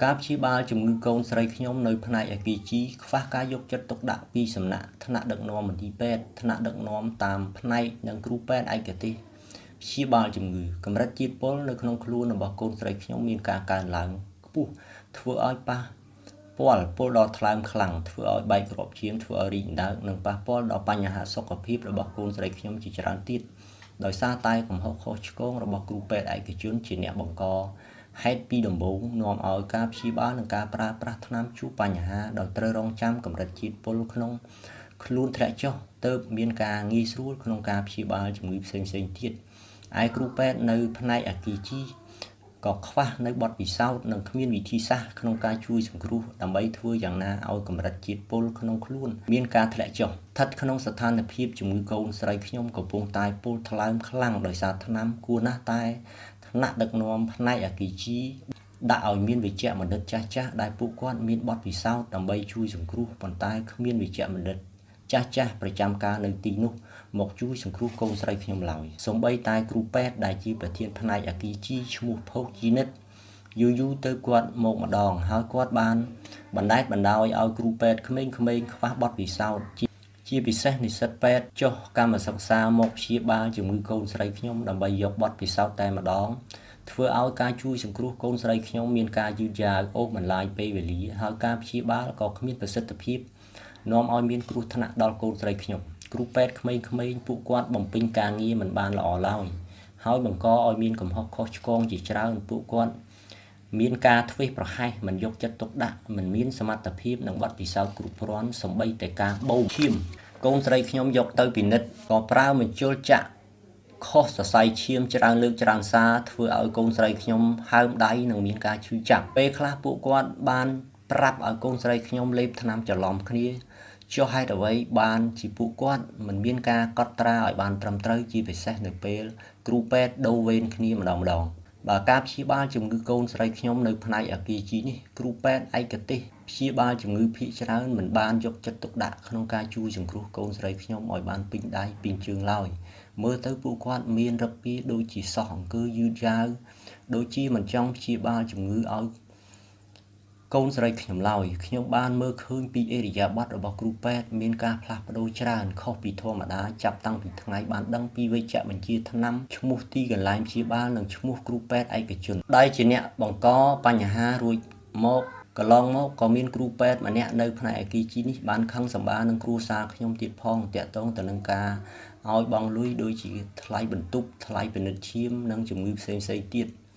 ការព្យាបាលជំងឺកូនស្រីខ្ញុំនៅផ្នែកអគិជីខ្វះការយកចិត្តទុកដាក់ពីសំណាក់ថ្នាក់ដឹកនាំមន្ទីរពេទ្យថ្នាក់ដឹកនាំតាមផ្នែកនិងគ្រូពេទ្យឯកទេសព្យាបាលជំងឺកម្រិតជាតិពុលនៅក្នុងខ្លួនរបស់កូនស្រីខ្ញុំមានការកើនឡើងខ្ពស់ធ្វើឲ្យប៉ះពាល់ពុលដល់ថ្លើមខ្លាំងធ្វើឲ្យបែកគ្រាប់ឈាមធ្វើឲ្យរីកអណ្ដើកនិងប៉ះពាល់ដល់បញ្ហាសុខភាពរបស់កូនស្រីខ្ញុំជាច្រើនទៀតដោយសារតែកំហុសខុសឆ្គងរបស់គ្រូពេទ្យឯកជនជាអ្នកបង្កហេតុពីដំបូងនាំឲ្យការព្យាបាលនិងការប្រើប្រាស់ថ្នាំជួបបញ្ហាដោយត្រូវរងចាំកម្រិតជាតិពុលក្នុងខ្លួនធ្លាក់ចុះទើបមានការងាយស្រួលក្នុងការព្យាបាលជំងឺផ្សេងៗទៀតឯគ្រូពេទ្យនៅផ្នែកអគិជីក៏ខ្វះនៅបទពិសោធន៍និងគ្មានវិធីសាស្ត្រក្នុងការជួយសង្គ្រោះដើម្បីធ្វើយ៉ាងណាឲ្យកម្រិតជាតិពុលក្នុងខ្លួនមានការធ្លាក់ចុះស្ថិតក្នុងស្ថានភាពជំងឺកូនស្រីខ្ញុំកំពុងតែពុលថ្លើមខ្លាំងដោយសារថ្នាំគួរណាស់តែថ្នាក់ដឹកនាំផ្នែកអគិជីដាក់ឲ្យមានវេជ្ជបណ្ឌិតចាស់ៗដែលពួកគាត់មានបទពិសោធន៍ដើម្បីជួយសង្គ្រោះប៉ុន្តែគ្មានវេជ្ជបណ្ឌិតចាស់ប្រចាំការនៅទីនោះមកជួយសង្គ្រោះកូនស្រីខ្ញុំឡើយសូម្បីតែគ្រូពេទ្យដែលជាប្រធានផ្នែកអគិជីឈ្មោះភោគជីនិតយូរទៅគាត់មកម្ដងហើយគាត់បានបណ្ដេតបណ្ដោយឲ្យគ្រូពេទ្យក្មេងៗខ្វះបទពិសោធន៍ជាពិសេសនិស្សិតពេទ្យចុះកម្មសិក្សាមកព្យាបាលជំងឺកូនស្រីខ្ញុំដើម្បីយកបទពិសោធន៍តែម្ដងធ្វើឲ្យការជួយសង្គ្រោះកូនស្រីខ្ញុំមានការយឺតយ៉ាវអូសបន្លាយពេលវេលាហើយការព្យាបាលក៏គ្មានប្រសិទ្ធភាពនាំឲ្យមានគ្រោះថ្នាក់ដល់កូនស្រីខ្ញុំគ្រូពេទ្យក្មេងៗពួកគាត់បំពេញការងារមិនបានល្អឡើយហើយបង្កឲ្យមានកំហុសខុសឆ្គងជាច្រើនពួកគាត់មានការធ្វេសប្រហែសមិនយកចិត្តទុកដាក់មិនមានសមត្ថភាពនិងបទពិសោធន៍គ្រប់គ្រាន់សម្បីតែការបូមឈាមកូនស្រីខ្ញុំយកទៅពិនិត្យក៏ប្រើមជ្ឈុលចាក់ខុសសរសៃឈាមច្រើនលើកច្រើនសារធ្វើឲ្យកូនស្រីខ្ញុំហើមដៃនិងមានការឈឺចាប់ពេលខ្លះពួកគាត់បានប្រាប់ឲ្យកូនស្រីខ្ញុំលេបថ្នាំច្រឡំគ្នាចុះហេតុអ្វីបានជាពួកគាត់មិនមានការកត់ត្រាឲ្យបានត្រឹមត្រូវជាពិសេសនៅពេលគ្រូពេទ្យដូរវេនគ្នាម្ដងបើការព្យាបាលជំងឺកូនស្រីខ្ញុំនៅផ្នែកអគិជីនេះគ្រូពេទ្យឯកទេសព្យាបាលជំងឺភាគច្រើនមិនបានយកចិត្តទុកដាក់ក្នុងការជួយសង្គ្រោះកូនស្រីខ្ញុំឲ្យបានពេញដៃពេញជើងឡើយមើលទៅពួកគាត់មានរឹកពីដូចជាសោះអង្គើយឺតយ៉ាវដូចជាមិនចង់ព្យាបាលជំងឺឲ្យកូនស្រីខ្ញុំឡើយខ្ញុំបានមើលឃើញពីឥរិយាបថរបស់គ្រូពេទ្យមានការផ្លាស់ប្ដូរច្រើនខុសពីធម្មតាចាប់តាំងពីថ្ងៃបានដឹងពីវេជ្ជបញ្ជាថ្នាំឈ្មោះទីកន្លែងព្យាបាលនិងឈ្មោះគ្រូពេទ្យឯកជនដែលជាអ្នកបង្កបញ្ហារួចមកកន្លងមកក៏មានគ្រូពេទ្យម្នាក់នៅផ្នែកអគិជីនេះបានខឹងសម្បានឹងគ្រួសារខ្ញុំទៀតផងតាក់ទងទៅនឹងការឲ្យបង់លុយដូចជាថ្លៃបន្ទប់ថ្លៃពិនិត្យឈាមនិងជំងឺផ្សេងៗទៀត